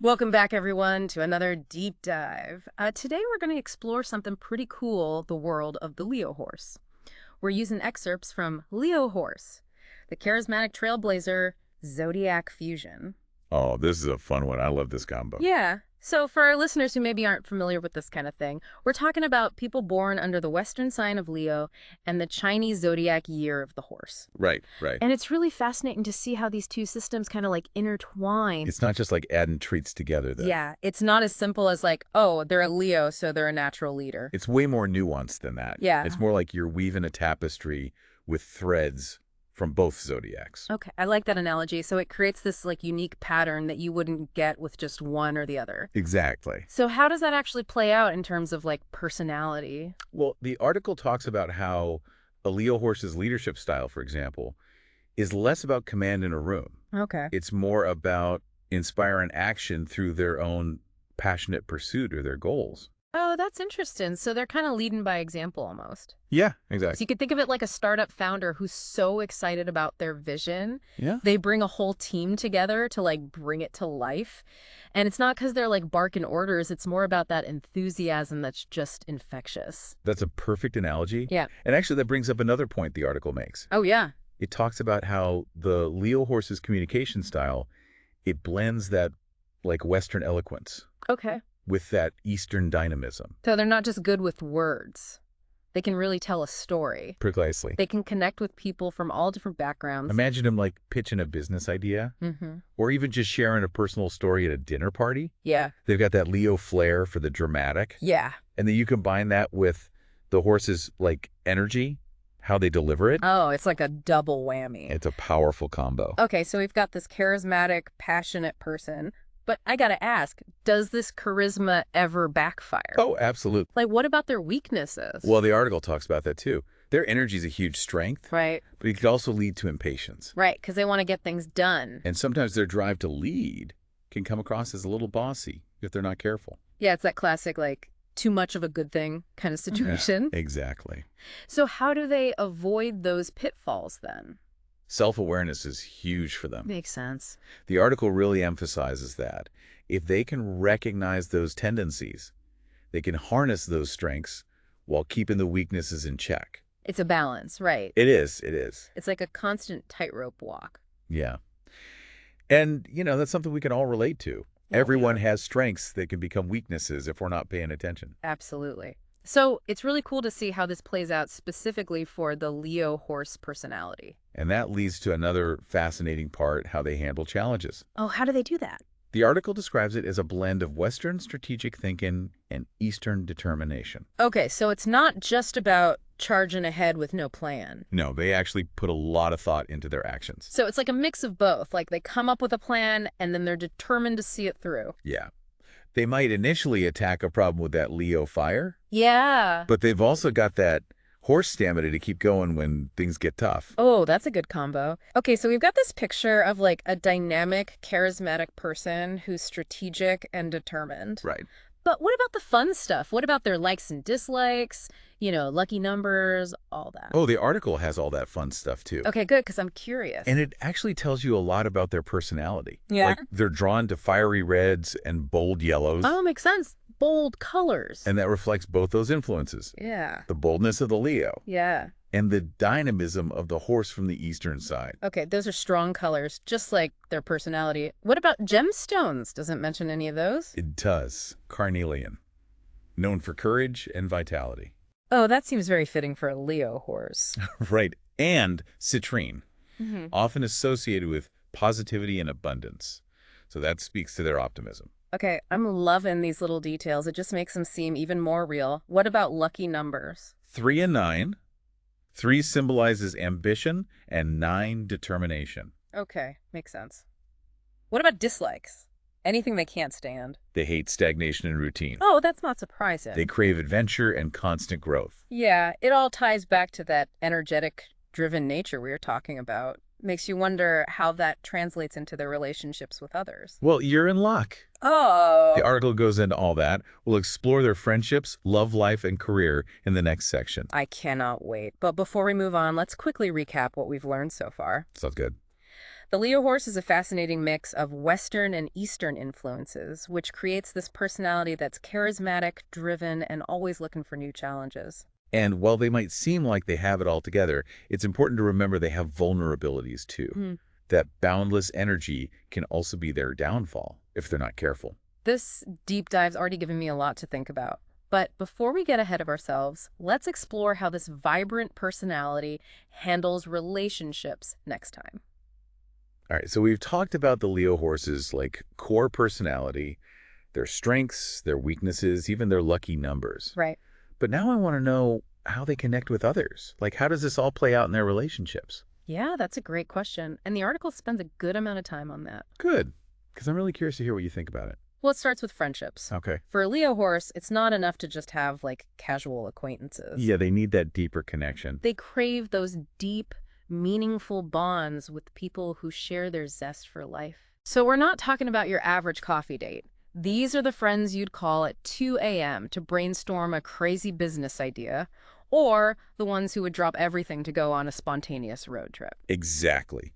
Welcome back, everyone, to another deep dive. Today, we're going to explore something pretty cool, the world of the Leo horse. We're using excerpts from Leo Horse, the charismatic trailblazer Zodiac fusion. Oh, this is a fun one. I love this combo. Yeah. So, for our listeners who maybe aren't familiar with this kind of thing, we're talking about people born under the Western sign of Leo and the Chinese zodiac year of the horse. Right, right. And it's really fascinating to see how these two systems kind of like intertwine. It's not just like adding treats together, though. Yeah, it's not as simple as like, oh, they're a Leo, so they're a natural leader. It's way more nuanced than that. Yeah. It's more like you're weaving a tapestry with threads from both zodiacs. Okay, I like that analogy. So it creates this like unique pattern that you wouldn't get with just one or the other. Exactly. So how does that actually play out in terms of like personality? Well, the article talks about how a Leo horse's leadership style, for example, is less about command in a room. Okay. It's more about inspiring action through their own passionate pursuit or their goals. Oh, that's interesting. So they're kind of leading by example almost. Yeah, So exactly. you could think of it like a startup founder who's so excited about their vision. Yeah. They bring a whole team together to like bring it to life. And it's not because they're like barking orders. It's more about that enthusiasm that's just infectious. That's a perfect analogy. Yeah. And actually, that brings up another point the article makes. Oh, yeah. It talks about how the Leo horse's communication style, it blends that like Western eloquence Okay. with that Eastern dynamism. So they're not just good with words. They can really tell a story. Precisely. They can connect with people from all different backgrounds. Imagine them like pitching a business idea Mm-hmm. or even just sharing a personal story at a dinner party. Yeah. They've got that Leo flair for the dramatic. Yeah. And then you combine that with the horse's like energy, how they deliver it. Oh, it's like a double whammy. It's a powerful combo. Okay, so we've got this charismatic, passionate person. But I gotta ask, does this charisma ever backfire? Oh, absolutely. Like, what about their weaknesses? Well, the article talks about that too. Their energy is a huge strength, Right, but it could also lead to impatience. right, because they want to get things done. And sometimes their drive to lead can come across as a little bossy if they're not careful. Yeah, it's that classic, like, too much of a good thing kind of situation. Exactly. So how do they avoid those pitfalls then? Self-awareness is huge for them. Makes sense. The article really emphasizes that. If they can recognize those tendencies, they can harness those strengths while keeping the weaknesses in check. It's a balance, right? It is. It is. It's like a constant tightrope walk. Yeah. And, that's something we can all relate to. Everyone has strengths that can become weaknesses if we're not paying attention. Absolutely. So it's really cool to see how this plays out specifically for the Leo horse personality. And that leads to another fascinating part, how they handle challenges. Oh, how do they do that? The article describes it as a blend of Western strategic thinking and Eastern determination. Okay, so it's not just about charging ahead with no plan. No, they actually put a lot of thought into their actions. So it's like a mix of both. Like they come up with a plan and then they're determined to see it through. Yeah. They might initially attack a problem with that Leo fire, Yeah. but they've also got that horse stamina to keep going when things get tough. Oh, that's a good combo. Okay, so we've got this picture of like a dynamic, charismatic person who's strategic and determined. Right. But what about the fun stuff? What about their likes and dislikes? Lucky numbers, all that. Oh, the article has all that fun stuff too. Okay, good, because I'm curious. And it actually tells you a lot about their personality. Yeah. Like they're drawn to fiery reds and bold yellows. Oh, makes sense. Bold colors. And that reflects both those influences. Yeah. The boldness of the Leo Yeah. and the dynamism of the horse from the Eastern side. Okay, those are strong colors, just like their personality. What about gemstones? Doesn't mention any of those. It does. Carnelian. Known for courage and vitality. Oh, that seems very fitting for a Leo horse. Right. And citrine. Mm-hmm. Often associated with positivity and abundance. So that speaks to their optimism. Okay, I'm loving these little details. It just makes them seem even more real. What about lucky numbers? 3 and 9. 3 symbolizes ambition and 9 determination. Okay, makes sense. What about dislikes? Anything they can't stand. They hate stagnation and routine. Oh, that's not surprising. They crave adventure and constant growth. Yeah, it all ties back to that energetic, driven nature we were talking about. Makes you wonder how that translates into their relationships with others. Well, you're in luck. Oh. The article goes into all that. We'll explore their friendships, love life, and career in the next section. I cannot wait. But before we move on, let's quickly recap what we've learned so far. Sounds good. The Leo horse is a fascinating mix of Western and Eastern influences, which creates this personality that's charismatic, driven, and always looking for new challenges. And while they might seem like they have it all together, it's important to remember they have vulnerabilities too. Hmm. That boundless energy can also be their downfall if they're not careful. This deep dive's already given me a lot to think about. But before we get ahead of ourselves, let's explore how this vibrant personality handles relationships next time. All right, so we've talked about the Leo horse's core personality, their strengths, their weaknesses, even their lucky numbers. Right. But now I want to know how they connect with others. Like, how does this all play out in their relationships? Yeah, that's a great question. And the article spends a good amount of time on that. Good, because I'm really curious to hear what you think about it. Well, it starts with friendships. Okay. For a Leo horse, it's not enough to just have casual acquaintances. Yeah, they need that deeper connection. They crave those deep, meaningful bonds with people who share their zest for life. So we're not talking about your average coffee date. These are the friends you'd call at 2 a.m. to brainstorm a crazy business idea, or the ones who would drop everything to go on a spontaneous road trip. Exactly.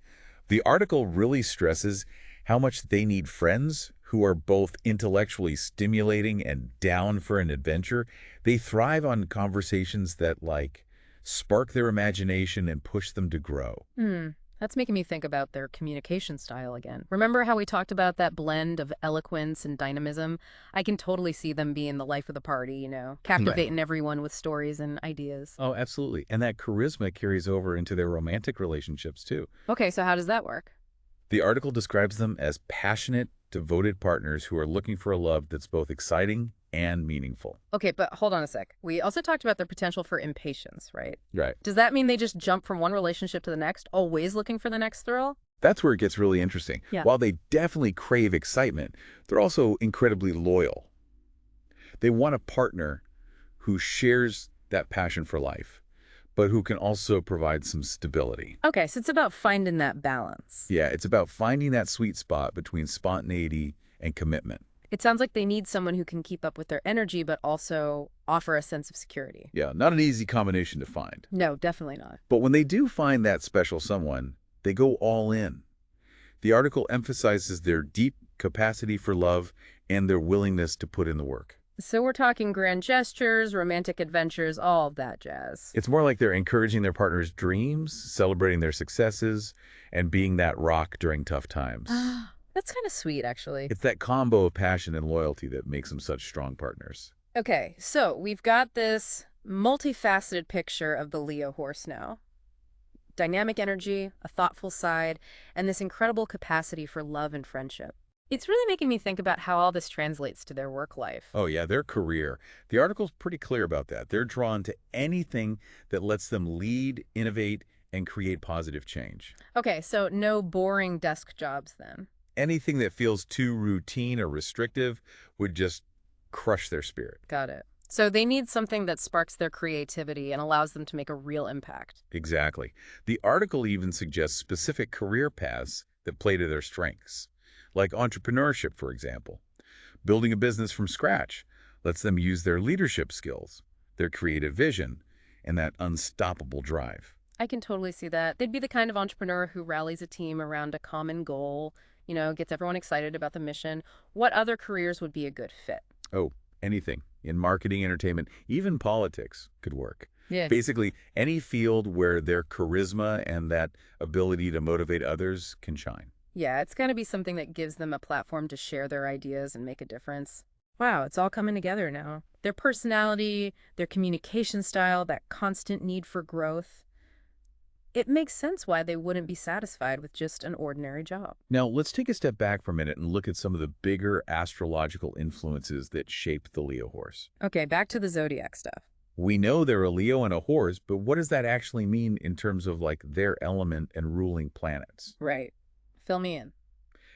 The article really stresses how much they need friends who are both intellectually stimulating and down for an adventure. They thrive on conversations that, spark their imagination and push them to grow. That's making me think about their communication style again. Remember how we talked about that blend of eloquence and dynamism? I can totally see them being the life of the party, captivating everyone with stories and ideas. Oh, absolutely. And that charisma carries over into their romantic relationships, too. Okay, so how does that work? The article describes them as passionate, devoted partners who are looking for a love that's both exciting and meaningful. Okay, but hold on a sec. We also talked about their potential for impatience, right? Right. Does that mean they just jump from one relationship to the next, always looking for the next thrill? That's where it gets really interesting. Yeah. While they definitely crave excitement, they're also incredibly loyal. They want a partner who shares that passion for life, but who can also provide some stability. Okay, so it's about finding that balance. Yeah, it's about finding that sweet spot between spontaneity and commitment. It sounds like they need someone who can keep up with their energy, but also offer a sense of security. Yeah, not an easy combination to find. No, definitely not. But when they do find that special someone, they go all in. The article emphasizes their deep capacity for love and their willingness to put in the work. So we're talking grand gestures, romantic adventures, all of that jazz. It's more like they're encouraging their partner's dreams, celebrating their successes, and being that rock during tough times. That's kind of sweet, actually. It's that combo of passion and loyalty that makes them such strong partners. Okay, so we've got this multifaceted picture of the Leo horse now. Dynamic energy, a thoughtful side, and this incredible capacity for love and friendship. It's really making me think about how all this translates to their work life. Oh, yeah, their career. The article's pretty clear about that. They're drawn to anything that lets them lead, innovate, and create positive change. Okay, so no boring desk jobs then. Anything that feels too routine or restrictive would just crush their spirit. Got it. So they need something that sparks their creativity and allows them to make a real impact. Exactly. The article even suggests specific career paths that play to their strengths, like entrepreneurship, for example. Building a business from scratch lets them use their leadership skills, their creative vision, and that unstoppable drive. I can totally see that. They'd be the kind of entrepreneur who rallies a team around a common goal, gets everyone excited about the mission. What other careers would be a good fit? Oh, anything. In marketing, entertainment, even politics could work. Yeah. Basically, any field where their charisma and that ability to motivate others can shine. Yeah, it's got to be something that gives them a platform to share their ideas and make a difference. Wow, it's all coming together now. Their personality, their communication style, that constant need for growth. It makes sense why they wouldn't be satisfied with just an ordinary job. Now, let's take a step back for a minute and look at some of the bigger astrological influences that shape the Leo horse. Okay, back to the Zodiac stuff. We know they're a Leo and a horse, but what does that actually mean in terms of their element and ruling planets? Right. Fill me in.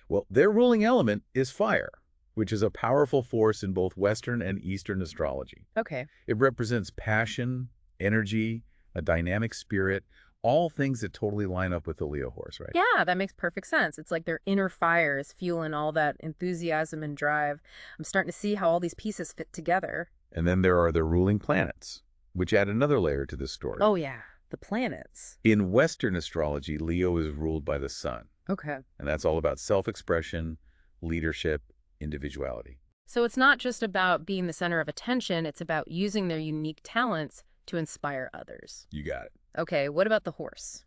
Well, their ruling element is fire, which is a powerful force in both Western and Eastern astrology. Okay. It represents passion, energy, a dynamic spirit, all things that totally line up with the Leo horse, right? Yeah, that makes perfect sense. It's like their inner fire is fueling all that enthusiasm and drive. I'm starting to see how all these pieces fit together. And then there are the ruling planets, which add another layer to this story. Oh, yeah. The planets. In Western astrology, Leo is ruled by the sun. Okay. And that's all about self-expression, leadership, individuality. So it's not just about being the center of attention, it's about using their unique talents to inspire others. You got it. Okay, what about the horse?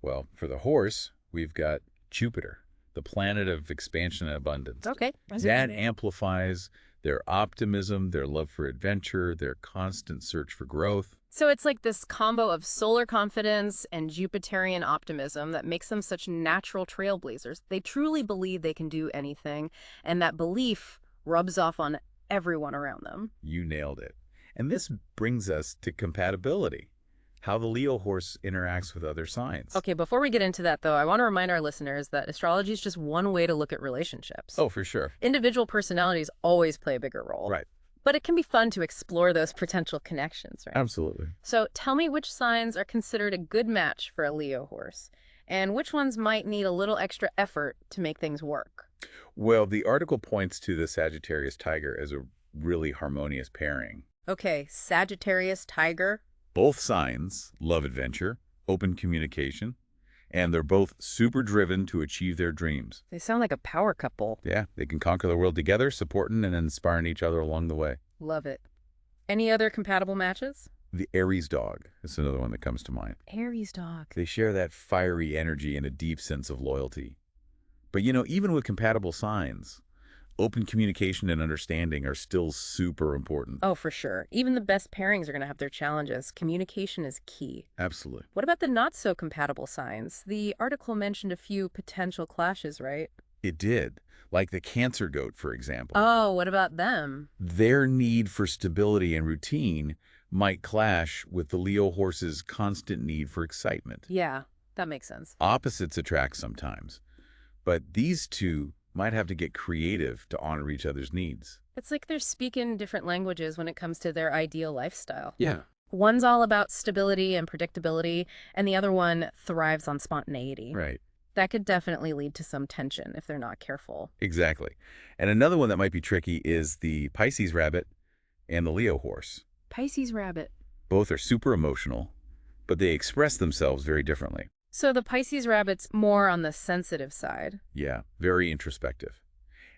Well, for the horse, we've got Jupiter, the planet of expansion and abundance. Okay. That amplifies their optimism, their love for adventure, their constant search for growth. So it's like this combo of solar confidence and Jupiterian optimism that makes them such natural trailblazers. They truly believe they can do anything, and that belief rubs off on everyone around them. You nailed it. And this brings us to compatibility, how the Leo horse interacts with other signs. Okay, before we get into that, though, I want to remind our listeners that astrology is just one way to look at relationships. Oh, for sure. Individual personalities always play a bigger role. Right. But it can be fun to explore those potential connections, right? Absolutely. So tell me which signs are considered a good match for a Leo horse, and which ones might need a little extra effort to make things work. Well, the article points to the Sagittarius tiger as a really harmonious pairing. Okay, Sagittarius, Tiger. Both signs love adventure, open communication, and they're both super driven to achieve their dreams. They sound like a power couple. Yeah, they can conquer the world together, supporting and inspiring each other along the way. Love it. Any other compatible matches? The Aries dog is another one that comes to mind. Aries dog. They share that fiery energy and a deep sense of loyalty. But even with compatible signs, open communication and understanding are still super important. Oh, for sure. Even the best pairings are going to have their challenges. Communication is key. Absolutely. What about the not-so-compatible signs? The article mentioned a few potential clashes, right? It did. Like the Cancer goat, for example. Oh, what about them? Their need for stability and routine might clash with the Leo horse's constant need for excitement. Yeah, that makes sense. Opposites attract sometimes, but these two might have to get creative to honor each other's needs. It's like they're speaking different languages when it comes to their ideal lifestyle. Yeah. One's all about stability and predictability, and the other one thrives on spontaneity. Right. That could definitely lead to some tension if they're not careful. Exactly. And another one that might be tricky is the Pisces rabbit and the Leo horse. Pisces rabbit. Both are super emotional, but they express themselves very differently. So the Pisces rabbit's more on the sensitive side. Yeah, very introspective.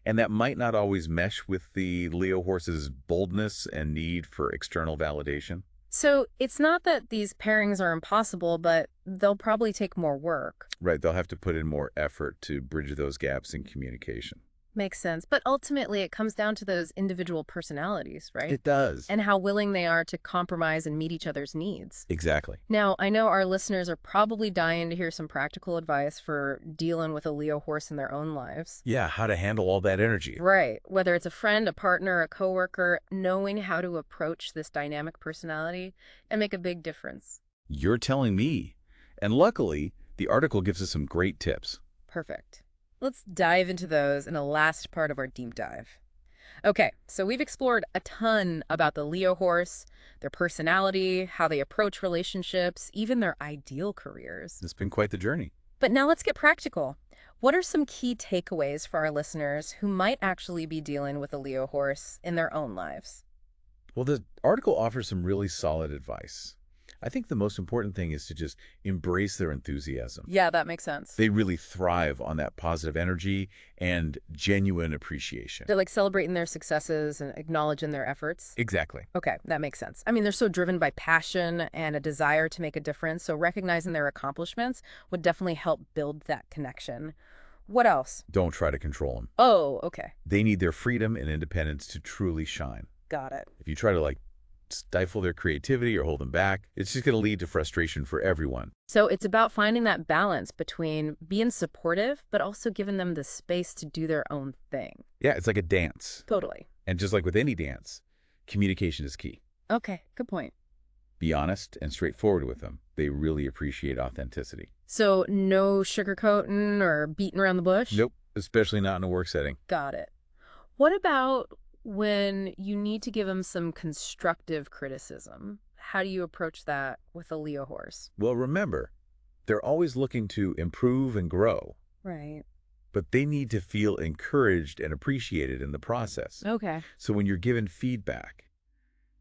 And that might not always mesh with the Leo horse's boldness and need for external validation. So it's not that these pairings are impossible, but they'll probably take more work. Right, they'll have to put in more effort to bridge those gaps in communication. Makes sense. But ultimately, it comes down to those individual personalities, right? It does. And how willing they are to compromise and meet each other's needs. Exactly. Now, I know our listeners are probably dying to hear some practical advice for dealing with a Leo horse in their own lives. Yeah, how to handle all that energy. Right. Whether it's a friend, a partner, a coworker, knowing how to approach this dynamic personality and make a big difference. You're telling me. And luckily, the article gives us some great tips. Perfect. Let's dive into those in the last part of our deep dive. Okay, so we've explored a ton about the Leo horse, their personality, how they approach relationships, even their ideal careers. It's been quite the journey. But now let's get practical. What are some key takeaways for our listeners who might actually be dealing with a Leo horse in their own lives? Well, the article offers some really solid advice. I think the most important thing is to just embrace their enthusiasm. Yeah, that makes sense. They really thrive on that positive energy and genuine appreciation. They're like celebrating their successes and acknowledging their efforts. Exactly. Okay, that makes sense. I mean, they're so driven by passion and a desire to make a difference, so recognizing their accomplishments would definitely help build that connection. What else? Don't try to control them. Oh, okay. They need their freedom and independence to truly shine. Got it. If you try to stifle their creativity or hold them back, it's just going to lead to frustration for everyone. So it's about finding that balance between being supportive, but also giving them the space to do their own thing. Yeah, it's like a dance. Totally. And just like with any dance, communication is key. Okay, good point. Be honest and straightforward with them. They really appreciate authenticity. So no sugarcoating or beating around the bush? Nope, especially not in a work setting. Got it. What about when you need to give them some constructive criticism? How do you approach that with a Leo horse? Well, remember, they're always looking to improve and grow, Right. but they need to feel encouraged and appreciated in the process. Okay. So when you're given feedback,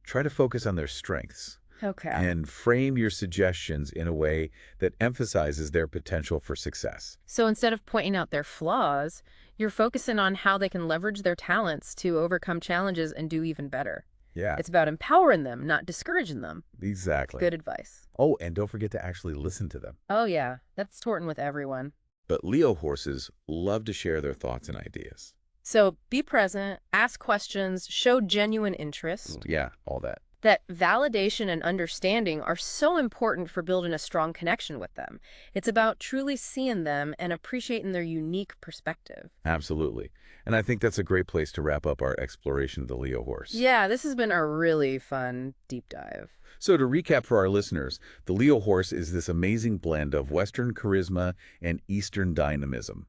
try to focus on their strengths, Okay. and frame your suggestions in a way that emphasizes their potential for success. So instead of pointing out their flaws, you're focusing on how they can leverage their talents to overcome challenges and do even better. Yeah, It's about empowering them, not discouraging them. exactly. Good advice. Oh, and don't forget to actually listen to them. Oh, yeah, that's torting with everyone. But Leo horses love to share their thoughts and ideas. So be present, ask questions, show genuine interest. Yeah, all that. That validation and understanding are so important for building a strong connection with them. It's about truly seeing them and appreciating their unique perspective. Absolutely. And I think that's a great place to wrap up our exploration of the Leo horse. Yeah, this has been a really fun deep dive. So to recap for our listeners, the Leo horse is this amazing blend of Western charisma and Eastern dynamism.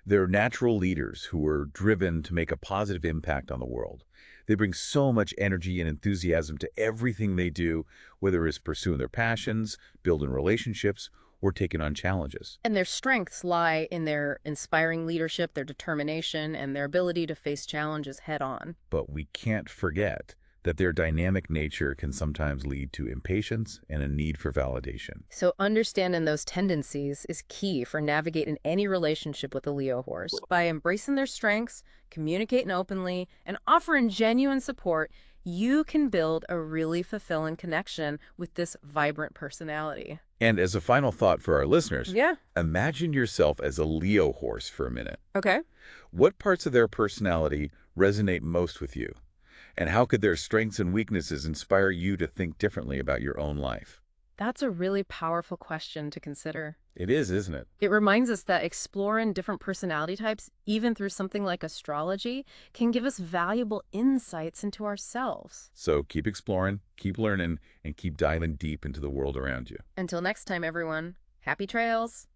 They're natural leaders who are driven to make a positive impact on the world. They bring so much energy and enthusiasm to everything they do, whether it's pursuing their passions, building relationships, or taking on challenges. And their strengths lie in their inspiring leadership, their determination, and their ability to face challenges head on. But we can't forget that their dynamic nature can sometimes lead to impatience and a need for validation. So understanding those tendencies is key for navigating any relationship with a Leo horse. By embracing their strengths, communicating openly, and offering genuine support, you can build a really fulfilling connection with this vibrant personality. And as a final thought for our listeners, Yeah. imagine yourself as a Leo horse for a minute. Okay. What parts of their personality resonate most with you? And how could their strengths and weaknesses inspire you to think differently about your own life? That's a really powerful question to consider. It is, isn't it? It reminds us that exploring different personality types, even through something like astrology, can give us valuable insights into ourselves. So keep exploring, keep learning, and keep diving deep into the world around you. Until next time, everyone, happy trails!